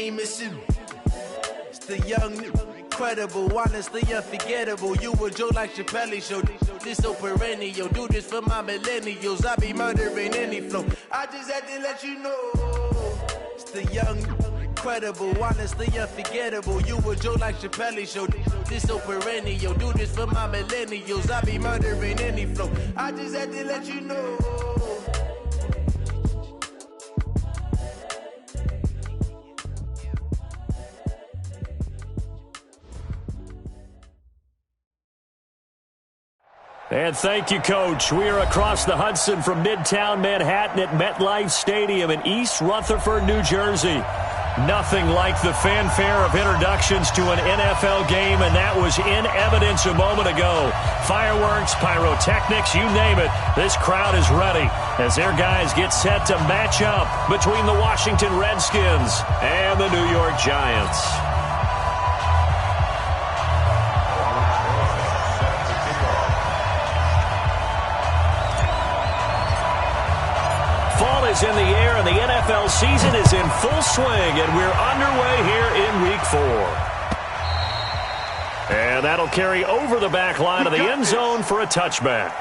ain't missing. It's the young, incredible, honestly unforgettable. You a Joe like Chappelle show. This so perennial. Do this for my millennials. I be murdering any flow. I just had to let you know. It's the young, incredible, honestly unforgettable. You a Joe like Chappelle show. This so perennial. Do this for my millennials. I be murdering any flow. I just had to let you know. And thank you, Coach. We are across the Hudson from Midtown Manhattan at MetLife Stadium in East Rutherford, New Jersey. Nothing like the fanfare of introductions to an NFL game, and that was in evidence a moment ago. Fireworks, pyrotechnics, you name it. This crowd is ready as their guys get set to match up between the Washington Redskins and the New York Giants. Fall is in the air, and the NFL season is in full swing, and we're underway here in Week 4. And that'll carry over the back line of the end zone for a touchback.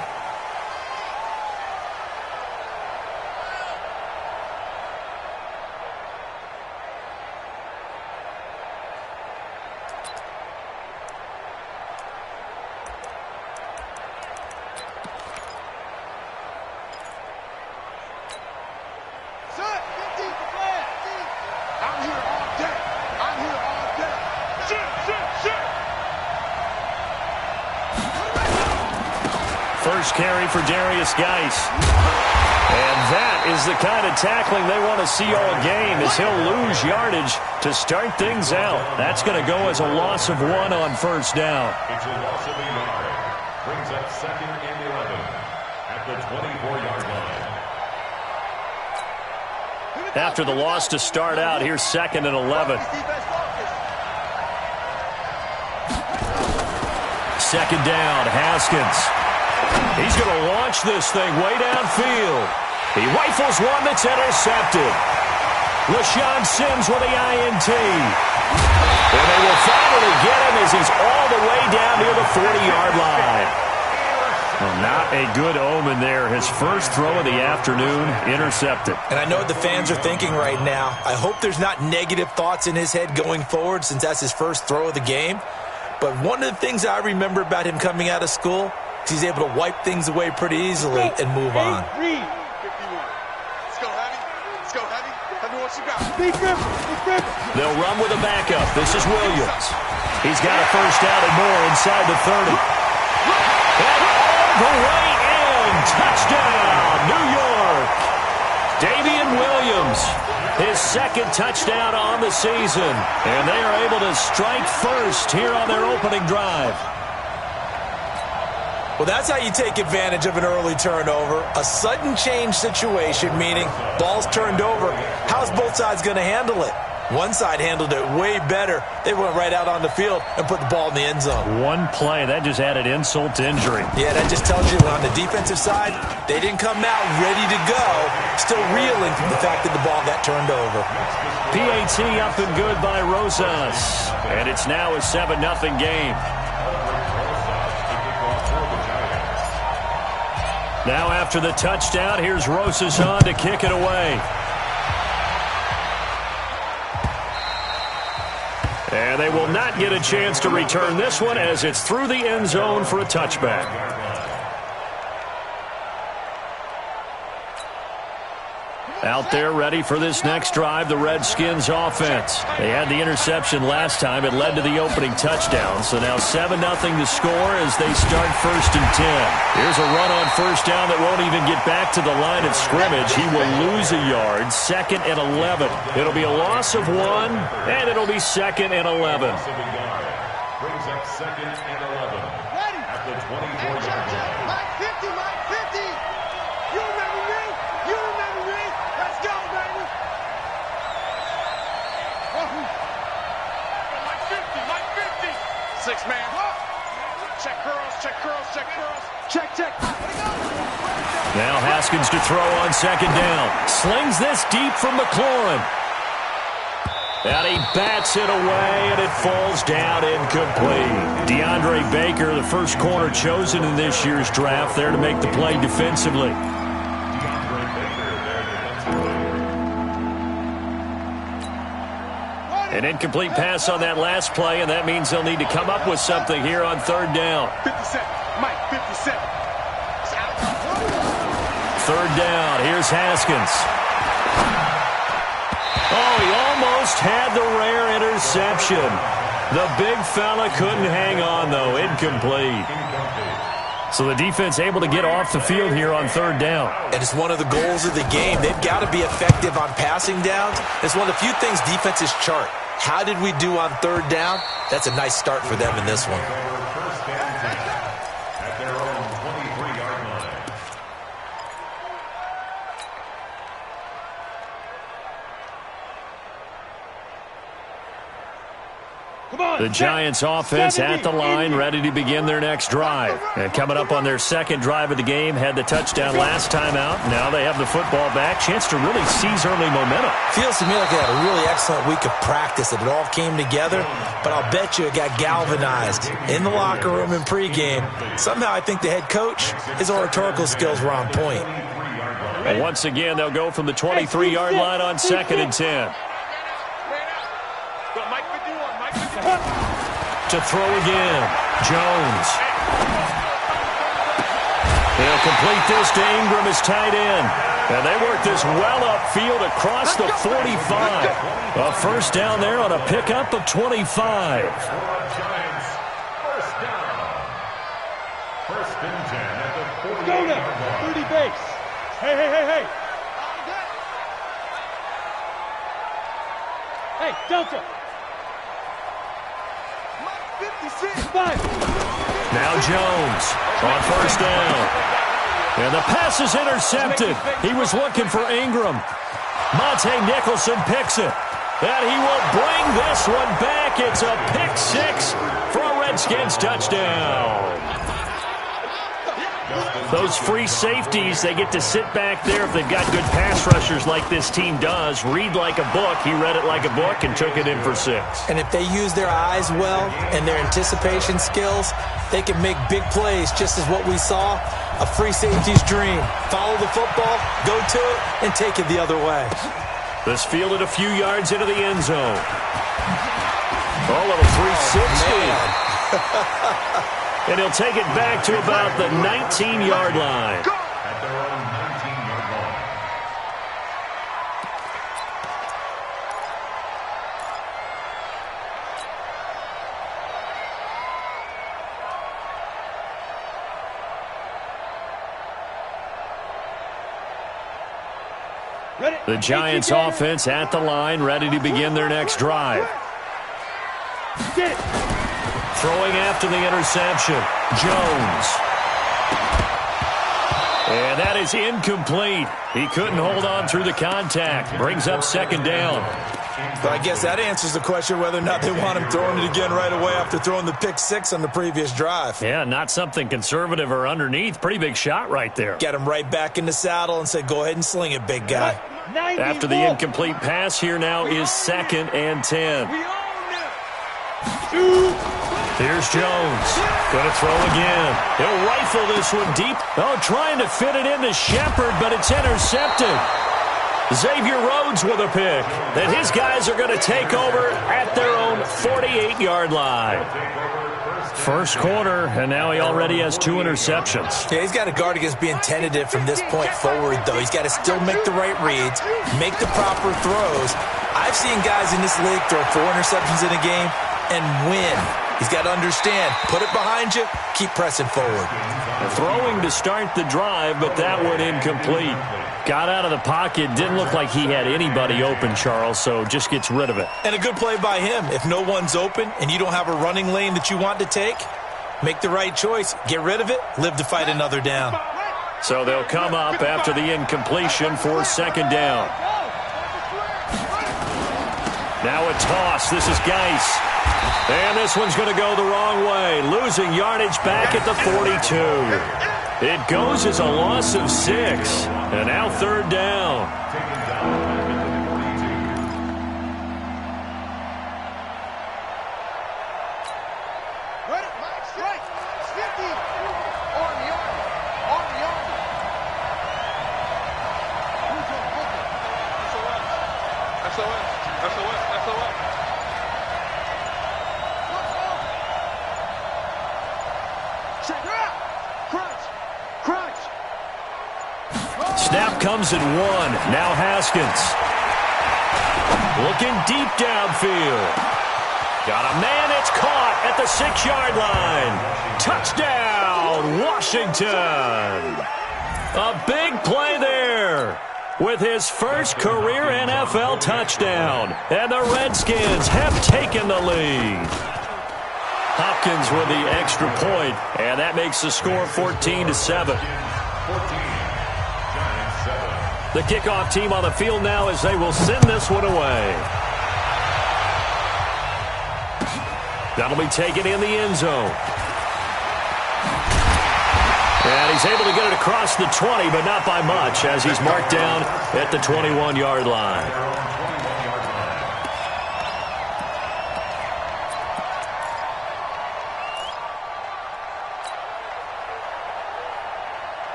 First carry for Darius Geis. And that is the kind of tackling they want to see all game, as he'll lose yardage to start things out. That's going to go as a loss of 1 on first down. It's a loss of 1 yard. Brings up 2nd and 11 at the 24-yard line. After the loss to start out, here's 2nd and 11. Second down, Haskins. He's going to launch this thing way downfield. He rifles one that's intercepted. LaShawn Sims with the INT. And they will finally get him as he's all the way down near the 40-yard line. Well, not a good omen there. His first throw of the afternoon intercepted. And I know what the fans are thinking right now. I hope there's not negative thoughts in his head going forward, since that's his first throw of the game. But one of the things I remember about him coming out of school, he's able to wipe things away pretty easily and move on. Let's go, Heavy. Let's go, Heavy. Heavy, what you got? They'll run with a backup. This is Williams. He's got a first down and more inside the 30. And all the way in. Touchdown, New York. Damian Williams, his second touchdown on the season. And they are able to strike first here on their opening drive. Well, that's how you take advantage of an early turnover. A sudden change situation, meaning ball's turned over. How's both sides going to handle it? One side handled it way better. They went right out on the field and put the ball in the end zone. One play, that just added insult to injury. Yeah, that just tells you on the defensive side, they didn't come out ready to go, still reeling from the fact that the ball got turned over. PAT up and good by Rosas. And it's now a 7-0 game. Now after the touchdown, here's Rosas on to kick it away. And they will not get a chance to return this one as it's through the end zone for a touchback. Out there ready for this next drive, the Redskins offense. They had the interception last time. It led to the opening touchdown. So now 7-0 to score as they start 1st and 10. Here's a run on first down that won't even get back to the line of scrimmage. He will lose a yard. 2nd and 11. It'll be a loss of 1, and it'll be 2nd and 11. Brings up 2nd and 11 at the 24-yard line. Mike 50, Mike 50. You remember me? You remember me? Let's go, baby. Mike 50, Mike 50. 6-man. Check curls, check curls, check curls. Check. Now Haskins to throw on 2nd down. Slings this deep from McLaurin. And he bats it away, and it falls down incomplete. DeAndre Baker, the first corner chosen in this year's draft, there to make the play defensively. An incomplete pass on that last play, and that means they'll need to come up with something here on third down. 57, Mike, 57. Third down, here's Haskins. Oh, he almost had the rare interception. The big fella couldn't hang on, though. Incomplete. So the defense able to get off the field here on third down. And it's one of the goals of the game. They've got to be effective on passing downs. It's one of the few things defenses chart. How did we do on third down? That's a nice start for them in this one. First and 10 at their own 23-yard line. The Giants offense at the line, ready to begin their next drive. And coming up on their second drive of the game, had the touchdown last time out. Now they have the football back. Chance to really seize early momentum. Feels to me like they had a really excellent week of practice. It all came together, but I'll bet you it got galvanized in the locker room in pregame. Somehow I think the head coach, his oratorical skills were on point. And once again, they'll go from the 23-yard line on second and 10. To throw again, Jones. He'll complete this to Ingram as tight end. And they work this well upfield across the 45. A first down there on a pickup of 25. Giants, first down. First and 10 at the 48-yard line. Go now, 30 base. Hey, hey, hey, hey. Hey, Delta. 56. Now Jones on first down. And the pass is intercepted. He was looking for Ingram. Monte Nicholson picks it. And he will bring this one back. It's a pick six for a Redskins touchdown. Those free safeties, they get to sit back there if they've got good pass rushers like this team does. Read like a book. He read it like a book and took it in for six. And if they use their eyes well and their anticipation skills, they can make big plays, just as what we saw, a free safety's dream. Follow the football, go to it, and take it the other way. This fielded a few yards into the end zone. Oh, a little 360. And he'll take it back to about the 19-yard line. At their own 19-yard line. The Giants offense at the line, ready to begin their next drive. Throwing after the interception, Jones. And that is incomplete. He couldn't hold on through the contact. Brings up second down. But I guess that answers the question whether or not they want him throwing it again right away after throwing the pick six on the previous drive. Yeah, not something conservative or underneath. Pretty big shot right there. Get him right back in the saddle and say, go ahead and sling it, big guy. After the incomplete pass, here now is second and 10. Here's Jones. Going to throw again. He'll rifle this one deep. Oh, trying to fit it into Shepard, but it's intercepted. Xavier Rhodes with a pick. And his guys are going to take over at their own 48-yard line. First quarter, and now he already has 2 interceptions. Yeah, he's got to guard against being tentative from this point forward, though. He's got to still make the right reads, make the proper throws. I've seen guys in this league throw 4 interceptions in a game and win. He's got to understand, put it behind you, keep pressing forward. Throwing to start the drive, but that one incomplete. Got out of the pocket, didn't look like he had anybody open, Charles, so just gets rid of it. And a good play by him. If no one's open and you don't have a running lane that you want to take, make the right choice, get rid of it, live to fight another down. So they'll come up after the incompletion for second down. Now a toss. This is Geis. And this one's going to go the wrong way. Losing yardage back at the 42. It goes as a loss of 6. And now third down. Snap comes at 1. Now Haskins. Looking deep downfield. Got a man. It's caught at the 6-yard line. Touchdown, Washington. A big play there with his first career NFL touchdown. And the Redskins have taken the lead. Hopkins with the extra point, and that makes the score 14-7. The kickoff team on the field now as they will send this one away. That'll be taken in the end zone. And he's able to get it across the 20, but not by much, as he's marked down at the 21-yard line.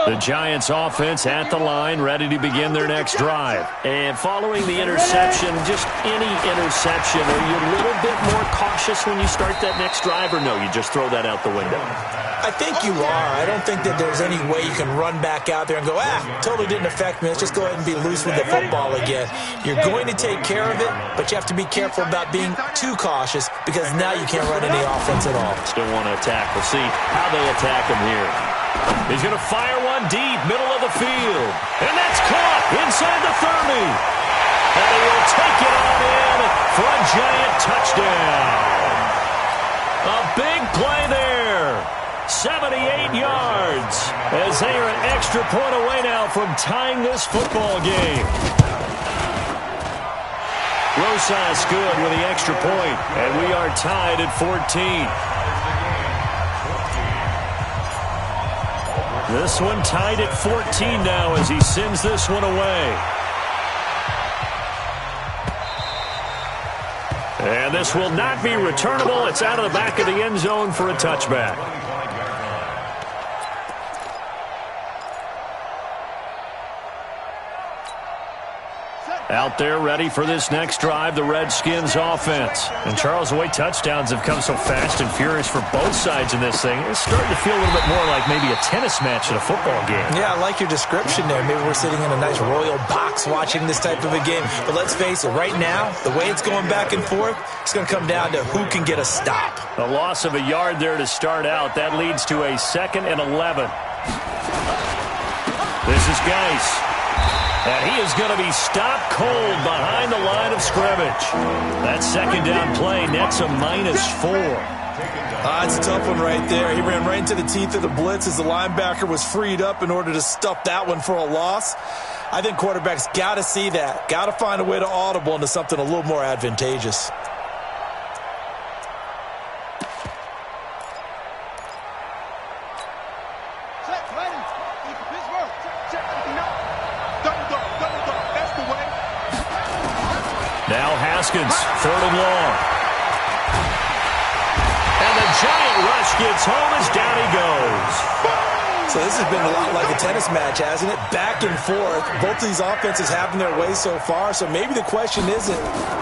The Giants offense at the line, ready to begin their next drive. And following the interception, just any interception, are you a little bit more cautious when you start that next drive, or no, you just throw that out the window? I think you are. I don't think that there's any way you can run back out there and go, totally didn't affect me. Let's just go ahead and be loose with the football again. You're going to take care of it, but you have to be careful about being too cautious because now you can't run any offense at all. Still want to attack. We'll see how they attack him here. He's going to fire one deep, middle of the field. And that's caught inside the 30. And he will take it on in for a Giant touchdown. A big play there. 78 yards as they are an extra point away now from tying this football game. Rosas good with the extra point, and we are tied at 14. This one tied at 14 now as he sends this one away. And this will not be returnable. It's out of the back of the end zone for a touchback. Out there ready for this next drive, the Redskins offense. And Charles, the way touchdowns have come so fast and furious for both sides in this thing, it's starting to feel a little bit more like maybe a tennis match at a football game. Yeah, I like your description there. Maybe we're sitting in a nice royal box watching this type of a game. But let's face it, right now, the way it's going back and forth, it's going to come down to who can get a stop. A loss of a yard there to start out. That leads to a 2nd and 11. This is Geis. And he is going to be stopped cold behind the line of scrimmage. That second down play nets a -4. It's a tough one right there. He ran right into the teeth of the blitz as the linebacker was freed up in order to stuff that one for a loss. I think quarterbacks got to see that. Got to find a way to audible into something a little more advantageous. Now Haskins, 3rd and long. And the Giant rush gets home as down he goes. So this has been a lot like a tennis match, hasn't it? Back and forth. Both of these offenses having their way so far. So maybe the question isn't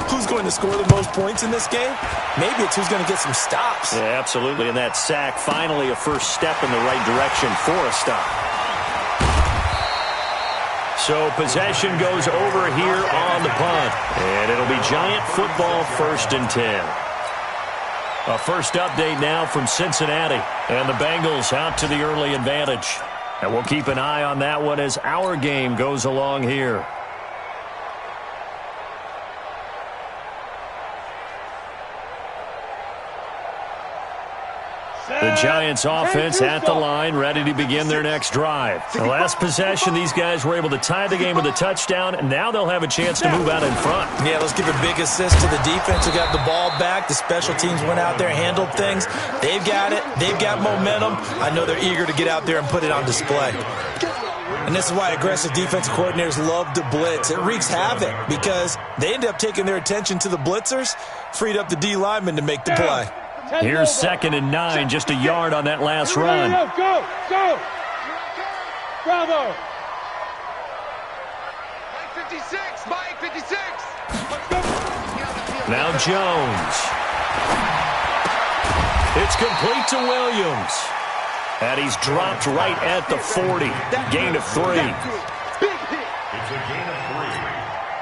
who's going to score the most points in this game. Maybe it's who's going to get some stops. Yeah, absolutely. And that sack, finally a first step in the right direction for a stop. So possession goes over here on the punt. And it'll be Giant football 1st and 10. A first update now from Cincinnati. And the Bengals out to the early advantage. And we'll keep an eye on that one as our game goes along here. The Giants offense at the line, ready to begin their next drive. The last possession, these guys were able to tie the game with a touchdown, and now they'll have a chance to move out in front. Yeah, let's give a big assist to the defense who got the ball back. The special teams went out there, handled things. They've got it. They've got momentum. I know they're eager to get out there and put it on display. And this is why aggressive defensive coordinators love to blitz. It wreaks havoc because they end up taking their attention to the blitzers, freed up the D linemen to make the play. Here's 2nd and 9, just a yard on that last run. Go! Bravo! Mike 56! Mike 56! Let's go! Now Jones. It's complete to Williams. And he's dropped right at the 40. Gain of 3. It's a gain of 3.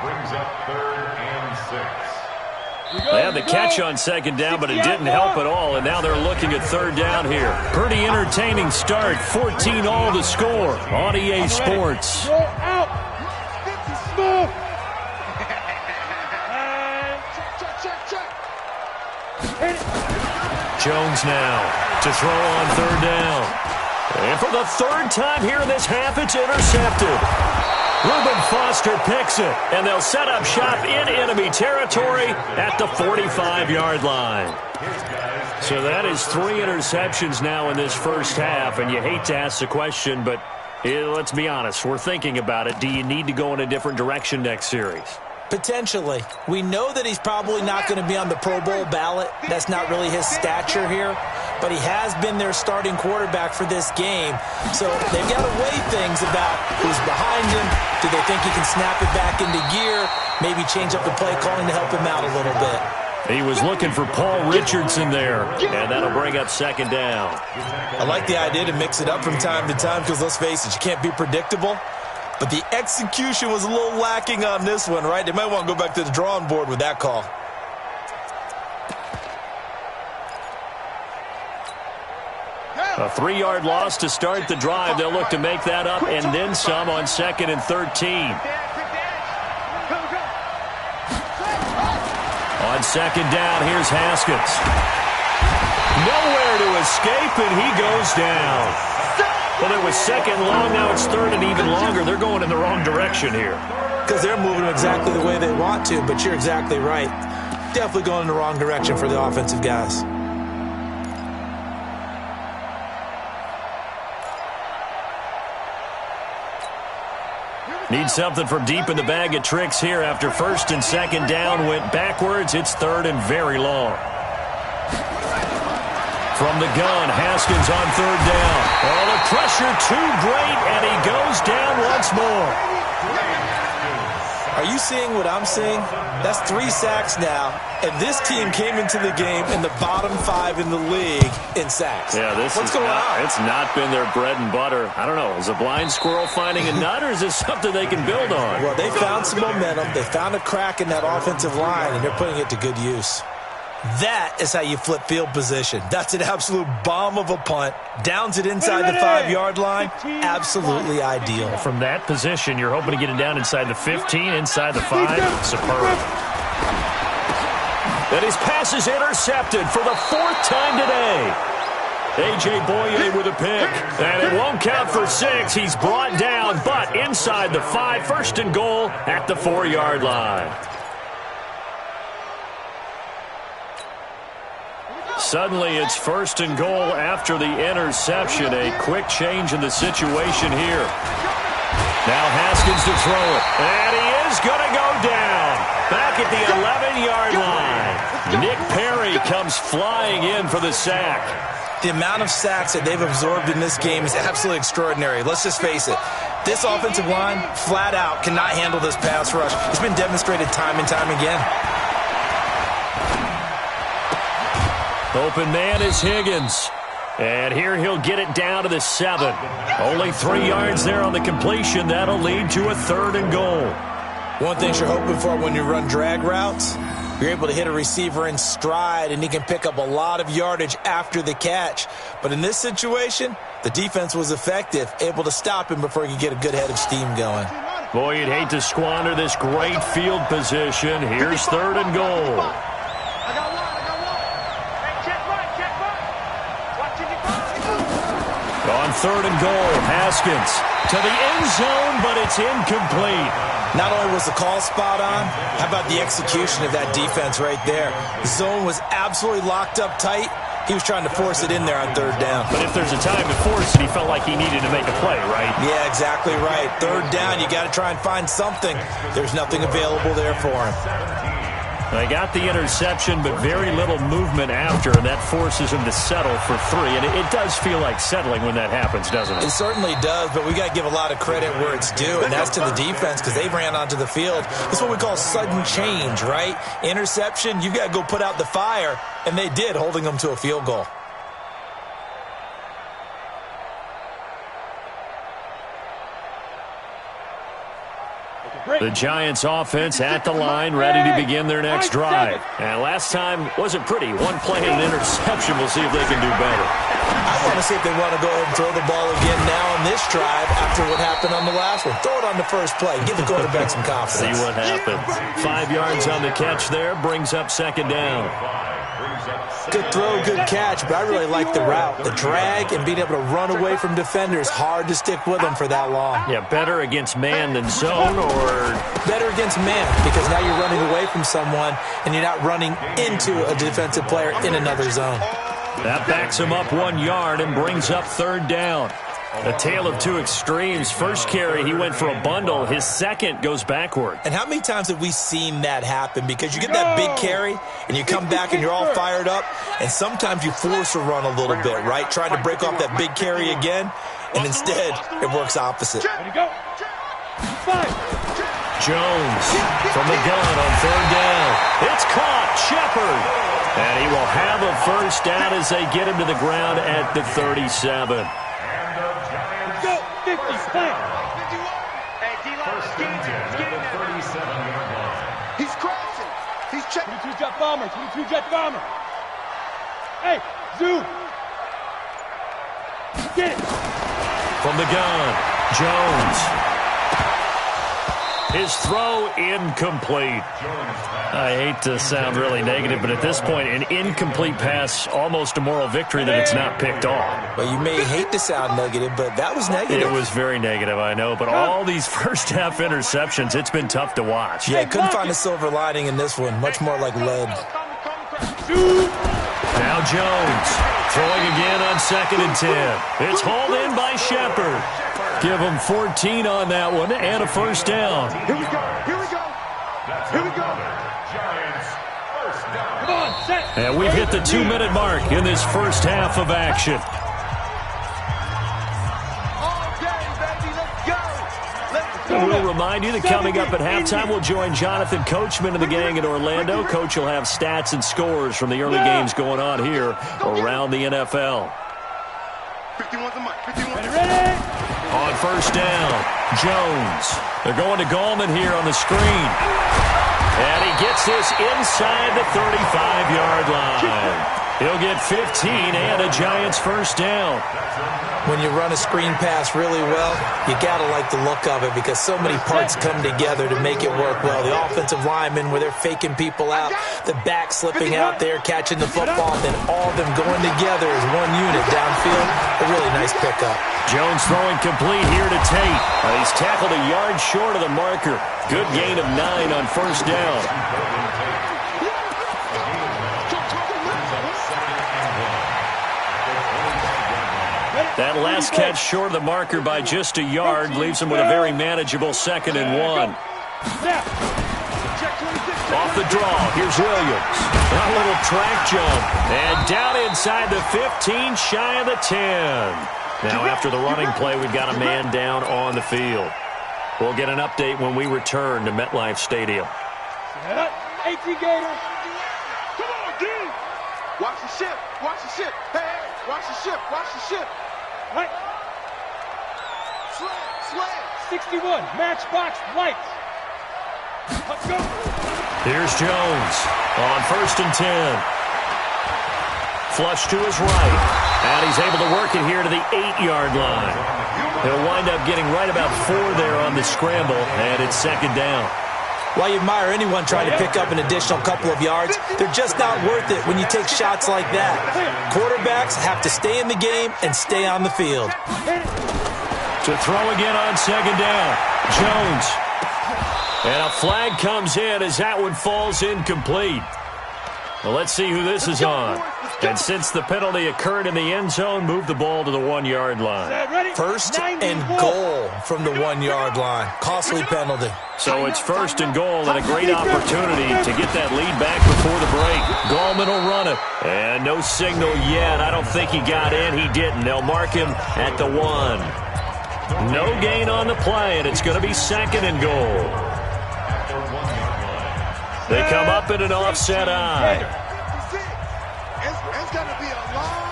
Brings up 3rd and 6. They had the catch on 2nd down, but it didn't help at all, and now they're looking at 3rd down here. Pretty entertaining start. 14-all to score on EA Sports. Roll out. Smooth. Jones now to throw on 3rd down. And for the 3rd time here in this half, it's intercepted. Reuben Foster picks it, and they'll set up shop in enemy territory at the 45-yard line. So that is 3 interceptions now in this first half, and you hate to ask the question, but let's be honest, we're thinking about it. Do you need to go in a different direction next series? Potentially. We know that he's probably not going to be on the Pro Bowl ballot. That's not really his stature here. But he has been their starting quarterback for this game. So they've got to weigh things about who's behind him. Do they think he can snap it back into gear? Maybe change up the play calling to help him out a little bit. He was looking for Paul Richardson there, and that'll bring up 2nd down. I like the idea to mix it up from time to time because, let's face it, you can't be predictable. But the execution was a little lacking on this one, right? They might want to go back to the drawing board with that call. A 3-yard loss to start the drive. They'll look to make that up and then some on 2nd and 13. On 2nd down, here's Haskins. Nowhere to escape, and he goes down. Well, it was 2nd long, now it's 3rd and even longer. They're going in the wrong direction here. Because they're moving exactly the way they want to, but you're exactly right. Definitely going in the wrong direction for the offensive guys. Need something from deep in the bag of tricks here after 1st and 2nd down went backwards. It's 3rd and very long. From the gun, Haskins on 3rd down. Oh, the pressure too great, and he goes down once more. Are you seeing what I'm seeing? That's 3 sacks now, and this team came into the game in the bottom 5 in the league in sacks. Yeah, what's going on? It's not been their bread and butter. I don't know. Is a blind squirrel finding a nut, or is this something they can build on? Well, they found some momentum. They found a crack in that offensive line, and they're putting it to good use. That is how you flip field position. That's an absolute bomb of a punt. Downs it inside the 5-yard line. Absolutely ideal. From that position, you're hoping to get it down inside the 15, inside the 5. Superb. And his pass is intercepted for the 4th time today. A.J. Boye with a pick. And it won't count for 6. He's brought down, but inside the 5. 1st and goal at the 4-yard line. Suddenly, it's 1st and goal after the interception. A quick change in the situation here. Now Haskins to throw it. And he is going to go down. Back at the 11-yard line. Nick Perry comes flying in for the sack. The amount of sacks that they've absorbed in this game is absolutely extraordinary. Let's just face it. This offensive line, flat out, cannot handle this pass rush. It's been demonstrated time and time again. Open man is Higgins. And here he'll get it down to the 7. Only 3 yards there on the completion. That'll lead to a 3rd and goal. One thing you're hoping for when you run drag routes, you're able to hit a receiver in stride, and he can pick up a lot of yardage after the catch. But in this situation, the defense was effective, able to stop him before he could get a good head of steam going. Boy, you'd hate to squander this great field position. Here's 3rd and goal. On 3rd and goal, Haskins to the end zone, but it's incomplete. Not only was the call spot on, how about the execution of that defense right there? The zone was absolutely locked up tight. He was trying to force it in there on 3rd down. But if there's a time to force it, he felt like he needed to make a play, right? Yeah, exactly right. 3rd down, you got to try and find something. There's nothing available there for him. They got the interception, but very little movement after, and that forces them to settle for 3. And it does feel like settling when that happens, doesn't it? It certainly does, but we got to give a lot of credit where it's due, and that's to the defense because they ran onto the field. That's what we call sudden change, right? Interception, you got to go put out the fire, and they did, holding them to a field goal. The Giants offense at the line, ready to begin their next drive. And last time wasn't pretty. One play and an interception. We'll see if they can do better. I want to see if they want to go ahead and throw the ball again now on this drive after what happened on the last one. Throw it on the first play. Give the quarterback some confidence. See what happens. 5 yards on the catch there. Brings up second down. Good throw, good catch, but I really like the route. The drag and being able to run away from defenders, hard to stick with them for that long. Yeah, better against man than zone, or? Better against man, because now you're running away from someone and you're not running into a defensive player in another zone. That backs him up 1 yard and brings up third down. A tale of two extremes. First carry, he went for a bundle. His second goes backward. And how many times have we seen that happen? Because you get that big carry, and you come back and you're all fired up, and sometimes you force a run a little bit, right? Trying to break off that big carry again, and instead it works opposite. Jones from the gun on third down. It's caught. Shepard. And he will have a first down as they get him to the ground at the 37. He's crossing. He's checking. 22 jet bomber. 22 jet bomber. Hey, zoom. Get it. From the gun, Jones. His throw incomplete. I hate to sound really negative, but at this point, an incomplete pass, almost a moral victory that it's not picked off. Well, you may hate to sound negative, but that was negative. It was very negative, I know, but all these first-half interceptions, it's been tough to watch. Yeah, couldn't find a silver lining in this one. Much more like lead. Now Jones throwing again on 2nd and 10. It's hauled in by Shepard. Give him 14 on that one and a first down. Here we go. Here we go. Here we go. Giants, first down. Come on, set. And we've hit the 2-minute mark in this first half of action. We'll remind you that coming up at halftime, we'll join Jonathan Coachman and the gang in Orlando. Coach will have stats and scores from the early games going on here around the NFL. 51's a mic. 51's Ready? On first down, Jones. They're going to Gallman here on the screen. And he gets this inside the 35-yard line. He'll get 15 and a Giants first down. When you run a screen pass really well, you got to like the look of it because so many parts come together to make it work well. The offensive linemen, where they're faking people out, the back slipping out there, catching the football, and then all of them going together as one unit downfield. A really nice pickup. Jones throwing complete here to Tate. He's tackled a yard short of the marker. Good gain of 9 on first down. That last catch short of the marker by just a yard leaves him with a very manageable 2nd and 1. Off the draw, here's Williams. A little track jump. And down inside the 15, shy of the 10. Now after the running play, we've got a man down on the field. We'll get an update when we return to MetLife Stadium. 18 Gator. Come on, D. Watch the ship. Watch the ship. Hey, watch the ship. Watch the ship. Right. Slam. 61. Matchbox lights. Let's go. Here's Jones on 1st and 10. Flush to his right. And he's able to work it here to the 8-yard line. He'll wind up getting right about 4 there on the scramble, and it's 2nd down. While you admire anyone trying to pick up an additional couple of yards, they're just not worth it when you take shots like that. Quarterbacks have to stay in the game and stay on the field. To throw again on 2nd down, Jones. And a flag comes in as that one falls incomplete. Well, let's see who this is on. And since the penalty occurred in the end zone, move the ball to the 1-yard line. First and goal from the 1-yard line. Costly penalty. So it's first and goal and a great opportunity to get that lead back before the break. Gallman will run it. And no signal yet. I don't think he got in. He didn't. They'll mark him at the 1. No gain on the play, and it's going to be second and goal. They come up in an offset eye. It's going to be a long...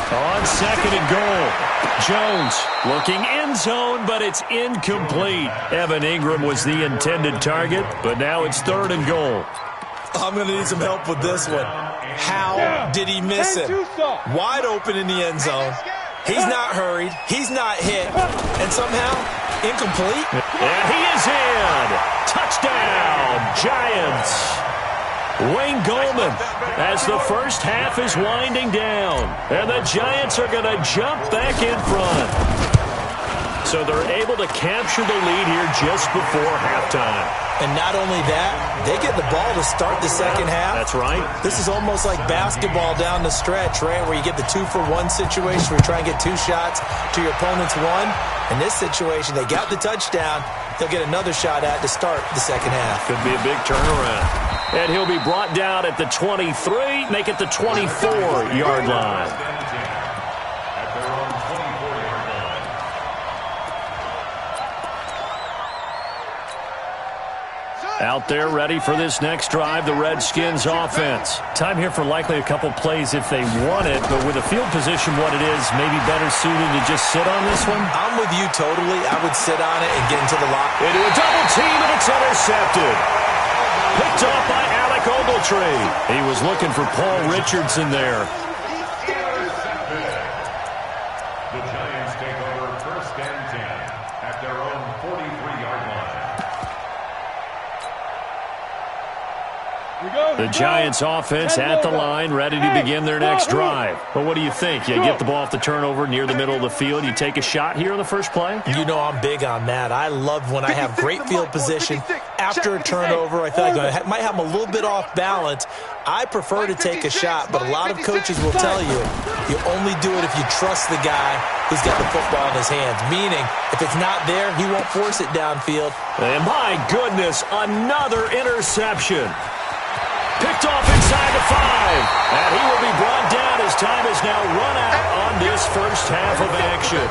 On second and goal, Jones looking end zone, but it's incomplete. Evan Ingram was the intended target, but now it's third and goal. I'm going to need some help with this one. How did he miss him? Wide open in the end zone. He's not hurried. He's not hit. And somehow, incomplete. And he is in. Touchdown, Giants. Wayne Gallman as the first half is winding down. And the Giants are going to jump back in front. So they're able to capture the lead here just before halftime. And not only that, they get the ball to start the second half. That's right. This is almost like basketball down the stretch, right, where you get the 2-for-1 situation where you try and get 2 shots to your opponent's 1. In this situation, they got the touchdown. They'll get another shot at to start the second half. Could be a big turnaround. And he'll be brought down at the 23, make it the 24-yard line. Out there ready for this next drive, the Redskins offense. Time here for likely a couple plays if they want it, but with the field position what it is, maybe better suited to just sit on this one? I'm with you totally. I would sit on it and get into the lock. Into a double team, and it's intercepted. Picked off by Alec Ogletree. He was looking for Paul Richardson there. The Giants take over first and 10 at their own 43-yard line. The Giants offense at the line, ready to begin their next drive. But what do you think? You get the ball off the turnover near the middle of the field. You take a shot here on the first play? You know I'm big on that. I love when I have great field position. After a turnover, I feel like I might have them a little bit off balance. I prefer to take a shot, but a lot of coaches will tell you, you only do it if you trust the guy who's got the football in his hands. Meaning, if it's not there, he won't force it downfield. And my goodness, another interception. Picked off inside the 5. And he will be brought down as time is now run out on this first half of action.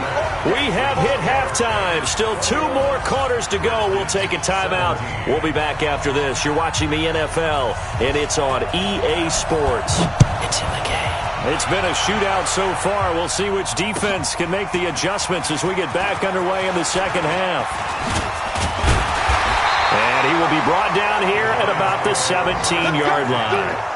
We have hit halftime. Still 2 more quarters to go. We'll take a timeout. We'll be back after this. You're watching the NFL, and it's on EA Sports. It's in the game. It's been a shootout so far. We'll see which defense can make the adjustments as we get back underway in the second half. And he will be brought down here at about the 17-yard line.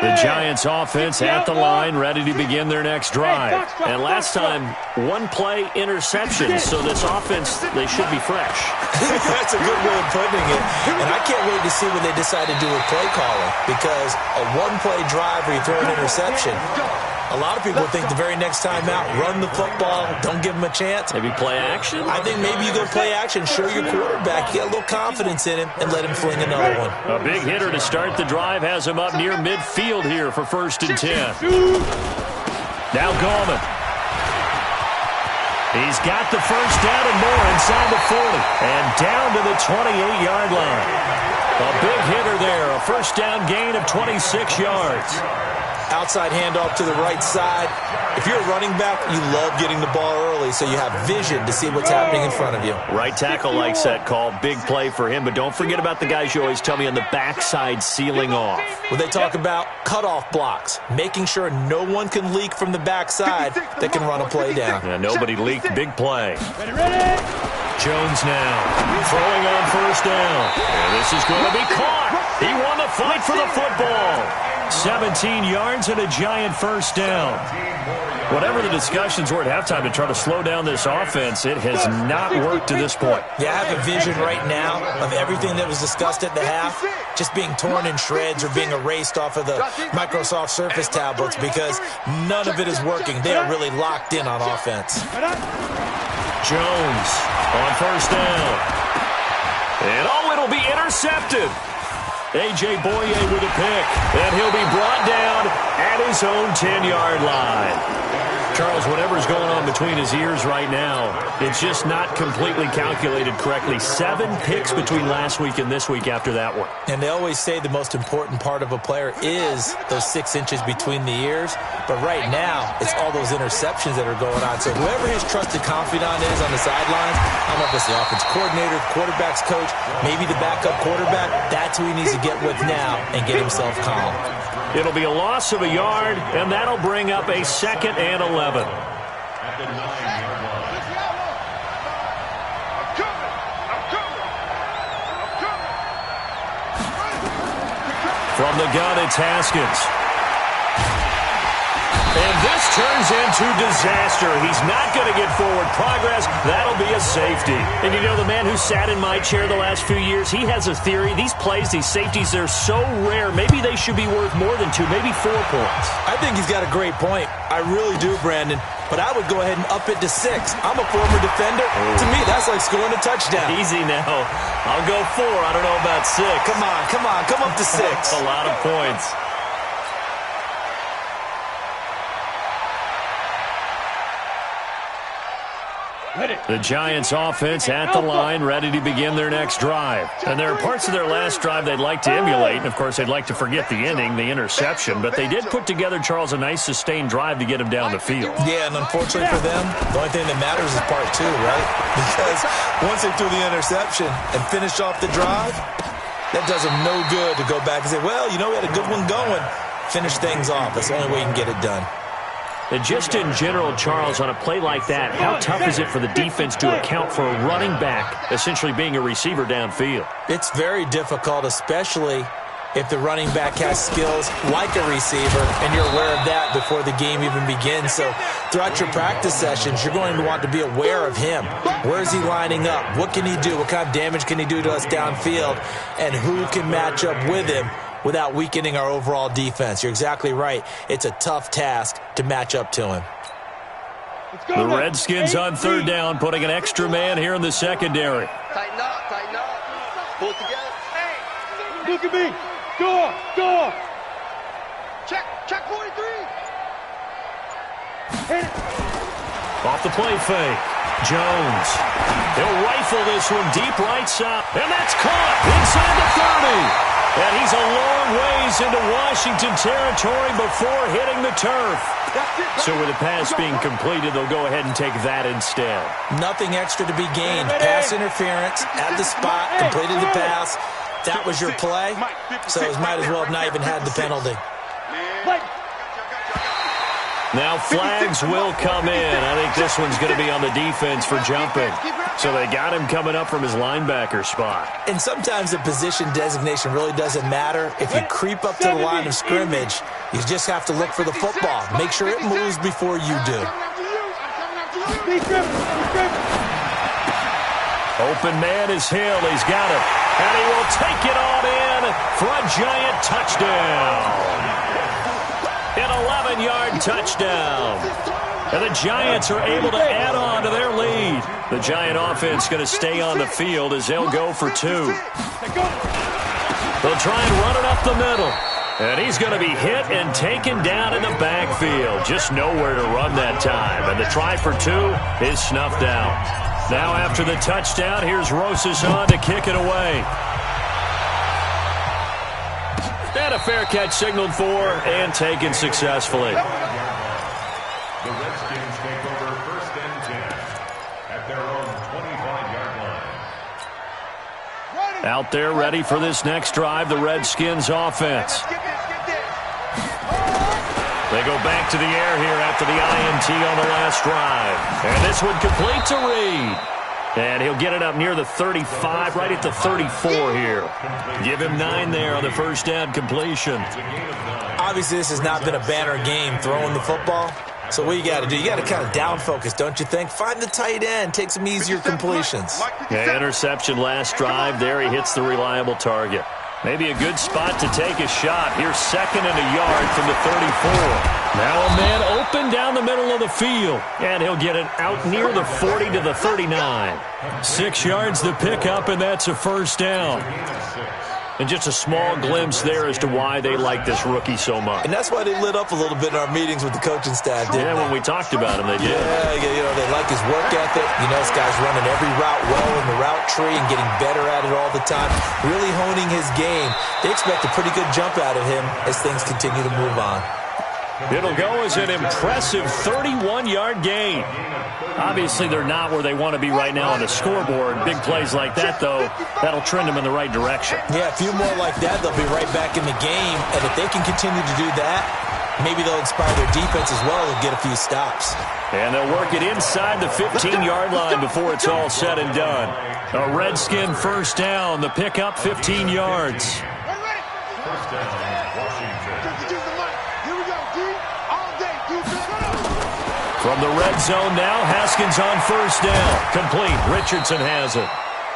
The Giants offense at the line, ready to begin their next drive. And last time, 1-play interception, so this offense, they should be fresh. That's a good way of putting it. And I can't wait to see what they decide to do with play calling, because a 1-play drive where you throw an interception, a lot of people think the very next time out, run the football, don't give him a chance. Maybe play action? I think maybe you go play action, show your quarterback, get a little confidence in him, and let him fling another one. A big hitter to start the drive has him up near midfield here for first and 10. Now Gallman. He's got the first down and more inside the 40. And down to the 28-yard line. A big hitter there, a first down gain of 26 yards. Outside handoff to the right side. If you're a running back, you love getting the ball early so you have vision to see what's happening in front of you. Right tackle likes that call. Big play for him. But don't forget about the guys you always tell me on the backside sealing off. Well, they talk about cutoff blocks, making sure no one can leak from the backside that can run a play down. Yeah, nobody leaked. Big play. Jones now throwing on first down. And this is going to be caught. He won the fight for the football. 17 yards and a Giant first down. Whatever the discussions were at halftime to try to slow down this offense, it has not worked to this point. Yeah, I have a vision right now of everything that was discussed at the half just being torn in shreds or being erased off of the Microsoft Surface tablets because none of it is working. They are really locked in on offense. Jones on first down. And it'll be intercepted. A.J. Boye with a pick, and he'll be brought down at his own 10-yard line. Charles, whatever's going on between his ears right now, it's just not completely calculated correctly. 7 picks between last week and this week after that one. And they always say the most important part of a player is those 6 inches between the ears. But right now, it's all those interceptions that are going on. So whoever his trusted confidant is on the sidelines, I don't know if it's the offense coordinator, the quarterback's coach, maybe the backup quarterback, that's who he needs to get with now and get himself calm. It'll be a loss of a yard, and that'll bring up a 2nd and 11. At the 9-yard line. From the gun, it's Haskins. And this turns into disaster. He's not going to get forward progress. That'll be a safety. And you know, the man who sat in my chair the last few years, he has a theory. These plays, these safeties, they're so rare. Maybe they should be worth more than 2, maybe 4 points. I think he's got a great point. I really do, Brandon. But I would go ahead and up it to 6. I'm a former defender. To me, that's like scoring a touchdown. Easy now. I'll go 4. I don't know about 6. Come on. Come up to 6. That's a lot of points. The Giants offense at the line, ready to begin their next drive. And there are parts of their last drive they'd like to emulate. And, of course, they'd like to forget the ending, the interception. But they did put together, Charles, a nice sustained drive to get him down the field. Yeah, and unfortunately for them, the only thing that matters is part 2, right? Because once they threw the interception and finished off the drive, that does them no good to go back and say, well, you know, we had a good one going. Finish things off. That's the only way you can get it done. And just in general, Charles, on a play like that, how tough is it for the defense to account for a running back essentially being a receiver downfield? It's very difficult, especially if the running back has skills like a receiver, and you're aware of that before the game even begins. So throughout your practice sessions, you're going to want to be aware of him. Where is he lining up? What can he do? What kind of damage can he do to us downfield? And who can match up with him without weakening our overall defense? You're exactly right. It's a tough task to match up to him. The Redskins on 3rd down, putting an extra man here in the secondary. Tighten up. Pull it together. Hey. Look at me. Go. Check 43. Hit it. Off the play fake. Jones. He'll rifle this one deep right side. And that's caught inside the 30. And he's a long ways into Washington territory before hitting the turf. So with the pass being completed, they'll go ahead and take that instead. Nothing extra to be gained. Pass interference at the spot, completed the pass. That was your play, so it might as well have not even had the penalty. Now flags will come in. I think this one's going to be on the defense for jumping. So they got him coming up from his linebacker spot. And sometimes the position designation really doesn't matter. If you creep up to the line of scrimmage, you just have to look for the football. Make sure it moves before you do. Open man is Hill. He's got it. And he will take it on in for a Giant touchdown. An 11-yard touchdown. And the Giants are able to add on to their lead. The Giant offense going to stay on the field as they'll go for 2. They'll try and run it up the middle. And he's going to be hit and taken down in the backfield. Just nowhere to run that time. And the try for 2 is snuffed out. Now after the touchdown, here's Rosas on to kick it away. And a fair catch signaled for and taken successfully. The Redskins take over 1st and 10 at their own 25-yard line. Out there ready for this next drive, the Redskins offense. They go back to the air here after the INT on the last drive. And this one complete to Reed. And he'll get it up near the 35, right at the 34 here. Give him 9 there on the first down completion. Obviously, this has not been a banner game throwing the football. So what you got to do, you got to kind of down focus, don't you think? Find the tight end, take some easier completions. Yeah, interception last drive. There he hits the reliable target. Maybe a good spot to take a shot. Here's 2nd and a yard from the 34. Now a man open down the middle of the field, and he'll get it out near the 40 to the 39. 6 yards the pickup, and that's a first down. And just a small glimpse there as to why they like this rookie so much. And that's why they lit up a little bit in our meetings with the coaching staff, didn't they? When we talked about him, they did. Yeah, they like his work ethic. This guy's running every route well in the route tree and getting better at it all the time, really honing his game. They expect a pretty good jump out of him as things continue to move on. It'll go as an impressive 31-yard gain. Obviously, they're not where they want to be right now on the scoreboard. Big plays like that, though, that'll trend them in the right direction. Yeah, a few more like that, they'll be right back in the game. And if they can continue to do that, maybe they'll inspire their defense as well and get a few stops. And they'll work it inside the 15-yard line before it's all said and done. A Redskin first down. The pickup 15 yards. First down, Washington. From the red zone now, Haskins on first down. Complete. Richardson has it.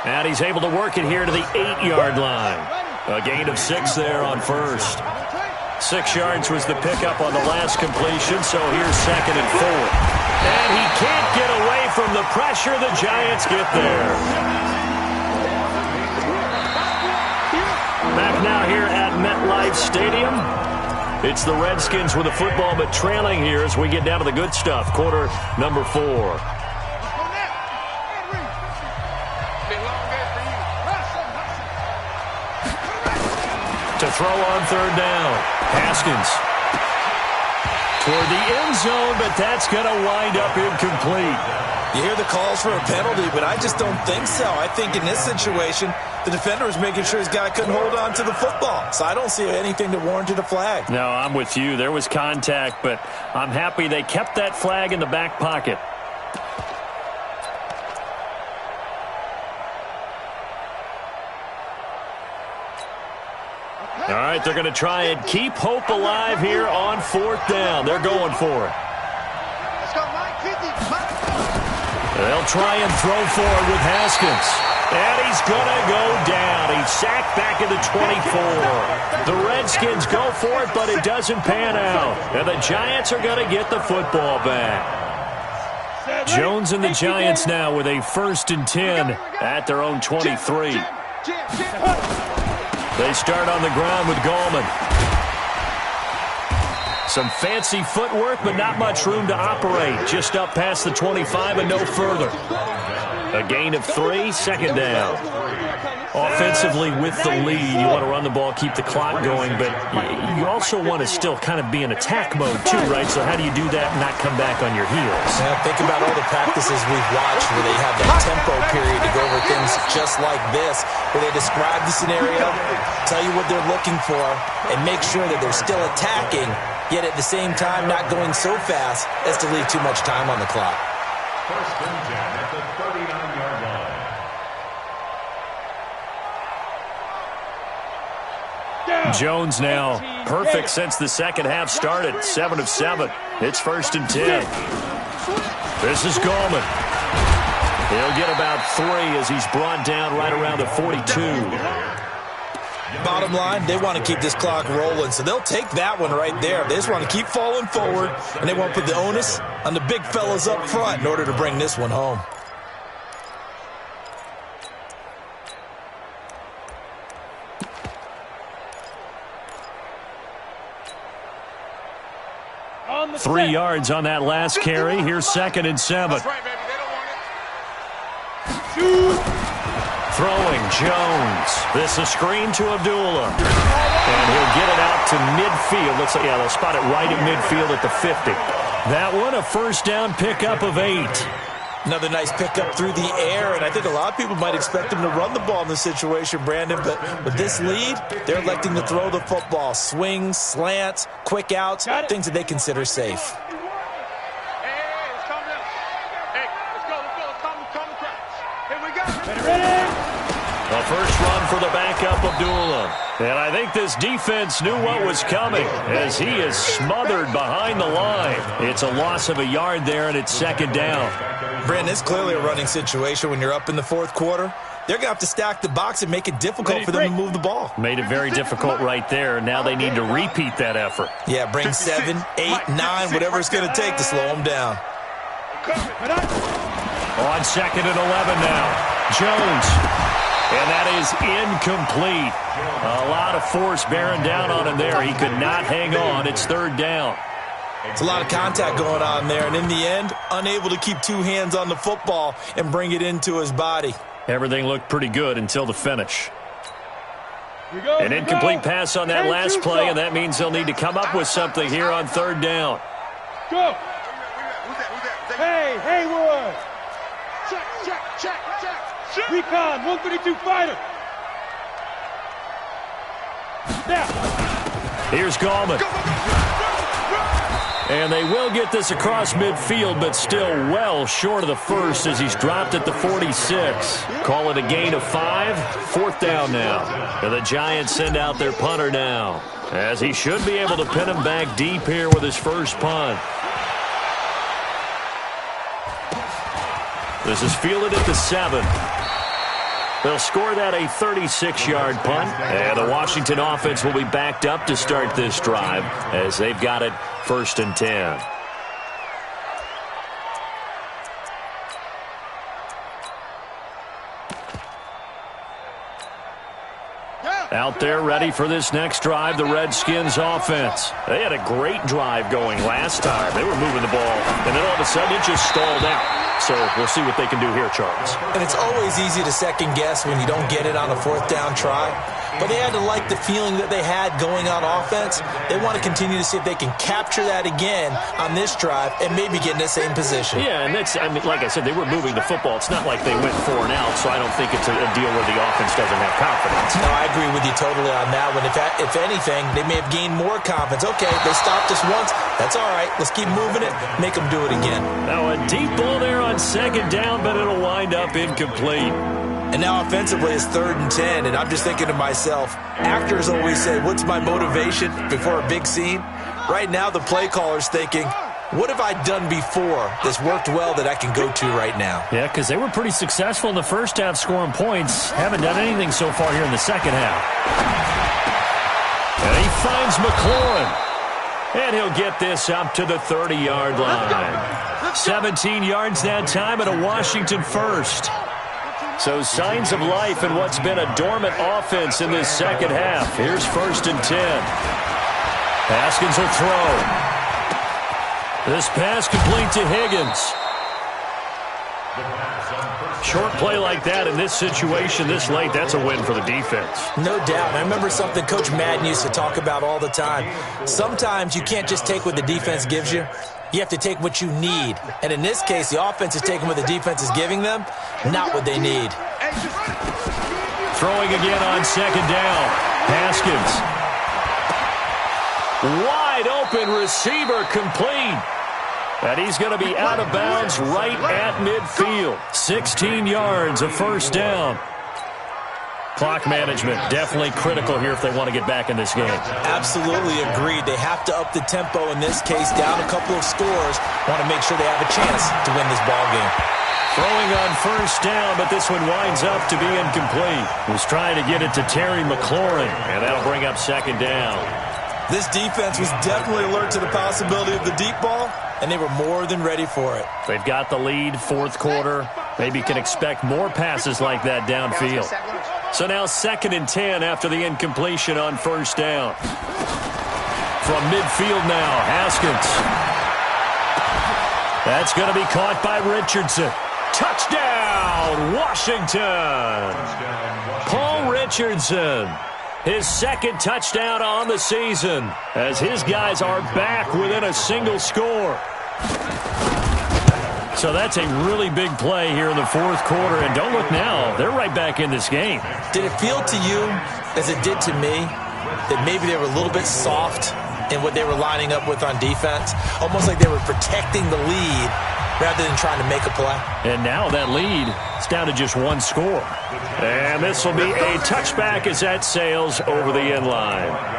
And he's able to work it here to the 8-yard line. A gain of 6 there on first. 6 yards was the pickup on the last completion, so here's 2nd and 4. And he can't get away from the pressure. The Giants get there. Back now here at MetLife Stadium. It's the Redskins with the football, but trailing here as we get down to the good stuff. Quarter number 4. To throw on third down. Haskins. Toward the end zone, but that's going to wind up incomplete. You hear the calls for a penalty, but I just don't think so. I think in this situation, the defender was making sure his guy couldn't hold on to the football. So I don't see anything that warranted a flag. No, I'm with you. There was contact, but I'm happy they kept that flag in the back pocket. All right, they're going to try and keep hope alive here on 4th down. They're going for it. They'll try and throw forward with Haskins. And he's going to go down. He's sacked back at the 24. The Redskins go for it, but it doesn't pan out. And the Giants are going to get the football back. Jones and the Giants now with a 1st and 10 at their own 23. They start on the ground with Gallman. Some fancy footwork, but not much room to operate. Just up past the 25 and no further. A gain of 3, 2nd down. Offensively with the lead, you want to run the ball, keep the clock going, but you also want to still kind of be in attack mode too, right? So how do you do that and not come back on your heels? Yeah, think about all the practices we've watched where they have that tempo period to go over things just like this, where they describe the scenario, tell you what they're looking for, and make sure that they're still attacking, yet at the same time not going so fast as to leave too much time on the clock. First and 10 at the 39-yard line. Jones now perfect since the second half started. 7 of 7. It's 1st and 10. This is Gallman. He'll get about 3 as he's brought down right around the 42. Bottom line, they want to keep this clock rolling, so they'll take that one right there. They just want to keep falling forward, and they won't put the onus on the big fellas up front in order to bring this one home. On 3 yards on that last carry. Here's 2nd and 7. That's right, baby. They don't want it. Throwing Jones. This a screen to Abdullah. And he'll get it out to midfield. Looks like, yeah, they'll spot it right at midfield at the 50. That one, a 1st down pickup of 8. Another nice pickup through the air, and I think a lot of people might expect them to run the ball in this situation, Brandon, but with this lead, they're electing to throw the football. Swings, slants, quick outs, things that they consider safe. A first run for the backup, Abdullah. And I think this defense knew what was coming as he is smothered behind the line. It's a loss of a yard there, and it's 2nd down. Brandon, it's clearly a running situation when you're up in the fourth quarter. They're going to have to stack the box and make it difficult for them to move the ball. Made it very difficult right there. Now they need to repeat that effort. Yeah, bring 7, 8, 9, whatever it's going to take to slow them down. On 2nd and 11 now. Jones. And that is incomplete. A lot of force bearing down on him there. He could not hang on. It's 3rd down. It's a lot of contact going on there. And in the end, unable to keep 2 hands on the football and bring it into his body. Everything looked pretty good until the finish. An incomplete pass on that last play, and that means they'll need to come up with something here on 3rd down. Go. Hey, Haywood. Check. Recon, 132 fighter. Now. Here's Gallman. And they will get this across midfield, but still well short of the first as he's dropped at the 46. Call it a gain of 5. 4th down now. And the Giants send out their punter now, as he should be able to pin him back deep here with his first punt. This is fielded at the 7. They'll score that a 36-yard punt, and the Washington offense will be backed up to start this drive as they've got it 1st and 10. Out there ready for this next drive, the Redskins offense. They had a great drive going last time. They were moving the ball, and then all of a sudden it just stalled out. So we'll see what they can do here, Charles. And it's always easy to second guess when you don't get it on a 4th down try. But they had to like the feeling that they had going on offense. They want to continue to see if they can capture that again on this drive and maybe get in the same position. Yeah, and that's, I mean, like I said, they were moving the football. It's not like they went 4 and out, so I don't think it's a deal where the offense doesn't have confidence. No, I agree with you totally on that one. If anything, they may have gained more confidence. Okay, they stopped us once. That's all right. Let's keep moving it. Make them do it again. Now a deep ball there on 2nd down, but it'll wind up incomplete. And now offensively it's 3rd and 10, and I'm just thinking to myself, actors always say, what's my motivation before a big scene? Right now the play caller's thinking, what have I done before that's worked well that I can go to right now? Yeah, because they were pretty successful in the first half scoring points. Haven't done anything so far here in the second half. And he finds McLaurin. And he'll get this up to the 30-yard line. 17 yards that time and a Washington first. So signs of life in what's been a dormant offense in this second half. Here's 1st and 10. Haskins will throw. This pass complete to Higgins. Short play like that in this situation this late, that's a win for the defense. No doubt. I remember something Coach Madden used to talk about all the time. Sometimes you can't just take what the defense gives you. You have to take what you need. And in this case, the offense is taking what the defense is giving them, not what they need. Throwing again on 2nd down. Haskins. Wide open receiver complete. And he's going to be out of bounds right at midfield. 16 yards, a 1st down. Clock management definitely critical here if they want to get back in this game. Absolutely agreed. They have to up the tempo in this case, down a couple of scores. Want to make sure they have a chance to win this ball game. Throwing on 1st down, but this one winds up to be incomplete. Was trying to get it to Terry McLaurin, and that'll bring up 2nd down. This defense was definitely alert to the possibility of the deep ball, and they were more than ready for it. They've got the lead, 4th quarter. Maybe can expect more passes like that downfield. So now 2nd and 10 after the incompletion on 1st down. From midfield now, Haskins. That's going to be caught by Richardson. Touchdown, Washington! Paul Richardson. His 2nd touchdown on the season as his guys are back within a single score. So that's a really big play here in the 4th quarter. And don't look now, they're right back in this game. Did it feel to you, as it did to me, that maybe they were a little bit soft in what they were lining up with on defense? Almost like they were protecting the lead rather than trying to make a play. And now that lead is down to just 1 score. And this will be a touchback as that sails over the end line.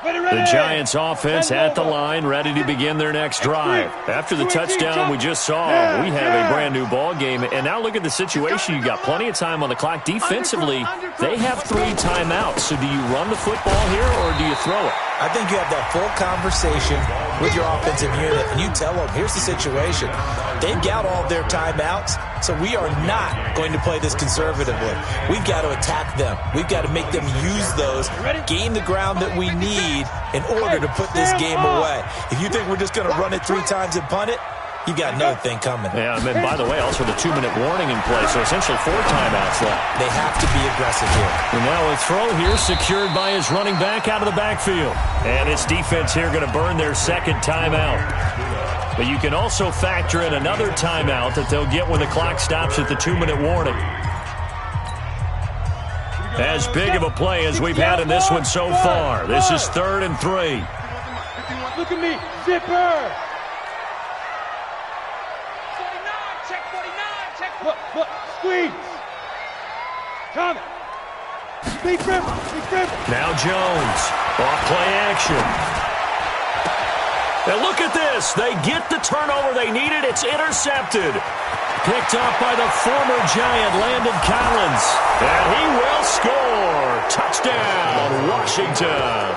The Giants offense at the line, ready to begin their next drive. After the touchdown we just saw, we have a brand new ball game. And now look at the situation. You got plenty of time on the clock. Defensively, they have 3 timeouts. So do you run the football here or do you throw it? I think you have that full conversation with your offensive unit, and you tell them, here's the situation. They've got all of their timeouts, so we are not going to play this conservatively. We've got to attack them. We've got to make them use those, gain the ground that we need in order to put this game away. If you think we're just going to run it 3 times and punt it, you got another thing coming. Yeah, and then, by the way, also the 2-minute warning in play, so essentially 4 timeouts left. They have to be aggressive here. And now a throw here secured by his running back out of the backfield. And his defense here going to burn their second timeout. But you can also factor in another timeout that they'll get when the clock stops at the 2-minute warning. As big of a play as we've had in this one so far. This is 3rd and 3. Look at me, zipper. Look, squeeze. Coming. Big dribble. Now Jones. Off play action. And look at this. They get the turnover they needed. It's intercepted. Picked up by the former Giant, Landon Collins. And he will score. Touchdown, Washington.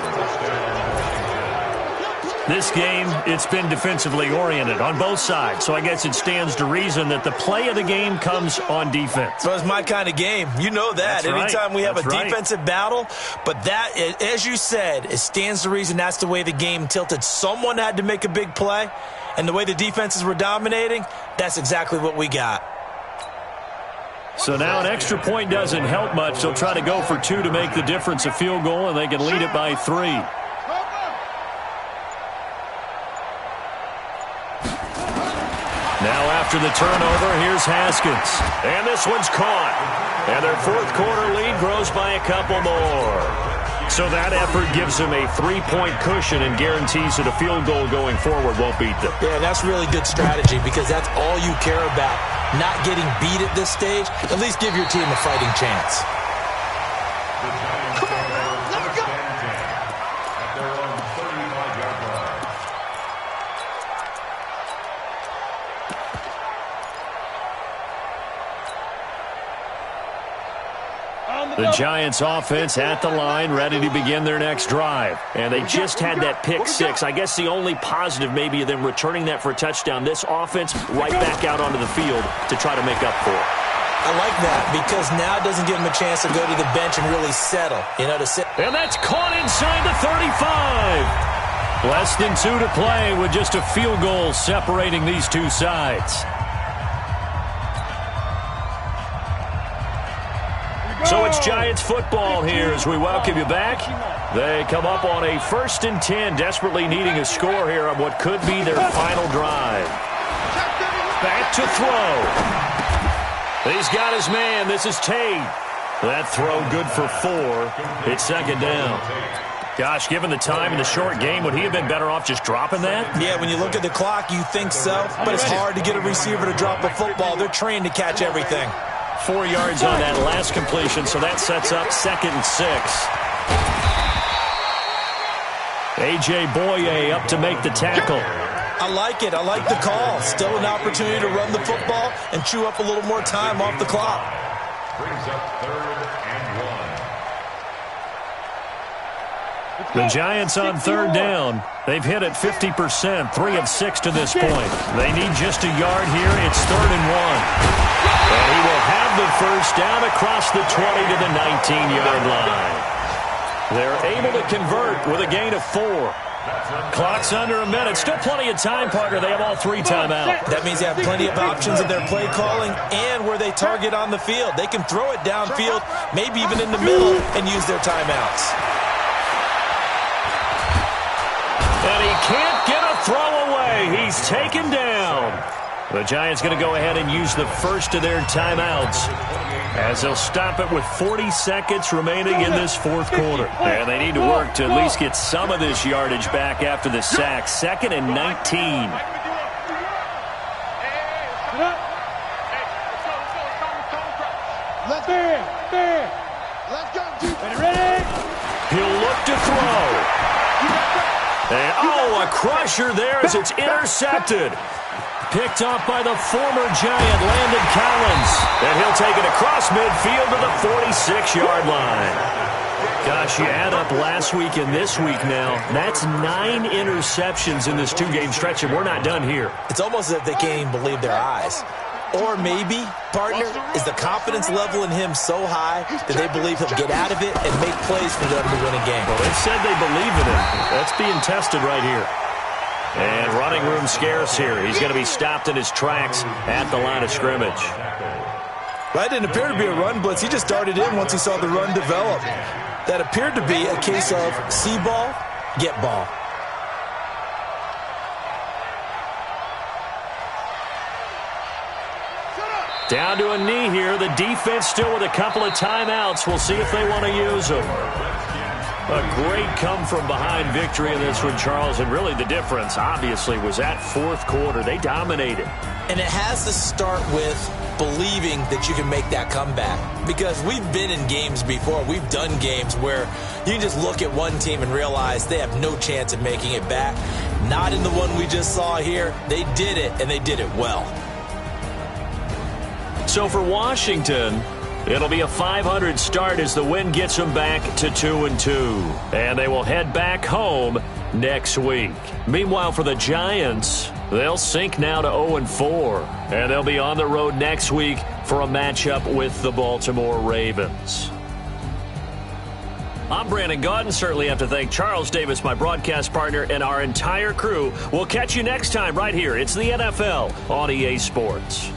This game, it's been defensively oriented on both sides, so I guess it stands to reason that the play of the game comes on defense. So it's my kind of game. You know that. Anytime we have a defensive battle, but that, as you said, it stands to reason that's the way the game tilted. Someone had to make a big play, and the way the defenses were dominating, that's exactly what we got. So now an extra point doesn't help much. They'll try to go for 2 to make the difference a field goal, and they can lead it by 3. Now after the turnover, here's Haskins. And this one's caught. And their 4th quarter lead grows by a couple more. So that effort gives them a 3-point cushion and guarantees that a field goal going forward won't beat them. Yeah, that's really good strategy because that's all you care about. Not getting beat at this stage. At least give your team a fighting chance. The Giants offense at the line, ready to begin their next drive. And they just had that pick 6. I guess the only positive maybe of them returning that for a touchdown. This offense right back out onto the field to try to make up for it. I like that because now it doesn't give them a chance to go to the bench and really settle. To sit. And that's caught inside the 35. Less than 2 to play with just a field goal separating these two sides. So it's Giants football here as we welcome you back. They come up on a 1st and 10, desperately needing a score here on what could be their final drive. Back to throw. He's got his man. This is Tate. That throw good for 4. It's 2nd down. Gosh, given the time in the short game, would he have been better off just dropping that? Yeah, when you look at the clock, you think so. But it's hard to get a receiver to drop a football. They're trained to catch everything. 4 yards on that last completion, so that sets up 2nd and 6. A.J. Boye up to make the tackle. I like it. I like the call. Still an opportunity to run the football and chew up a little more time off the clock. Brings up 3rd and 1. The Giants on 3rd down. They've hit it 50%, 3 of 6 to this point. They need just a yard here. It's 3rd and 1. And he will have the 1st down across the 20 to the 19-yard line. They're able to convert with a gain of 4. Clock's under a minute. Still plenty of time, Parker. They have all 3 timeouts. That means they have plenty of options in their play calling and where they target on the field. They can throw it downfield, maybe even in the middle, and use their timeouts. And he can't get a throw away. He's taken down. The Giants going to go ahead and use the 1st of their timeouts as they'll stop it with 40 seconds remaining in this 4th quarter. And they need to work to at least get some of this yardage back after the sack. 2nd and 19. Let's go. Ready? He'll look to throw. And, a crusher there as it's intercepted. Picked off by the former Giant, Landon Collins. And he'll take it across midfield to the 46-yard line. Gosh, you add up last week and this week now, that's 9 interceptions in this 2-game stretch, and we're not done here. It's almost as if they can't even believe their eyes. Or maybe, partner, is the confidence level in him so high that they believe he'll get out of it and make plays for them to win a game. Well, they said they believe in him. That's being tested right here. And running room scarce here. He's going to be stopped in his tracks at the line of scrimmage. That didn't appear to be a run blitz. He just darted in once he saw the run develop. That appeared to be a case of see ball, get ball. Down to a knee here. The defense still with a couple of timeouts. We'll see if they want to use them. A great come-from-behind victory in this one, Charles. And really the difference, obviously, was that fourth quarter. They dominated. And it has to start with believing that you can make that comeback. Because we've been in games before. We've done games where you can just look at one team and realize they have no chance of making it back. Not in the one we just saw here. They did it, and they did it well. So for Washington, it'll be a 500 start as the win gets them back to 2-2. And they will head back home next week. Meanwhile, for the Giants, they'll sink now to 0-4. And they'll be on the road next week for a matchup with the Baltimore Ravens. I'm Brandon Gaudin. Certainly have to thank Charles Davis, my broadcast partner, and our entire crew. We'll catch you next time right here. It's the NFL on EA Sports.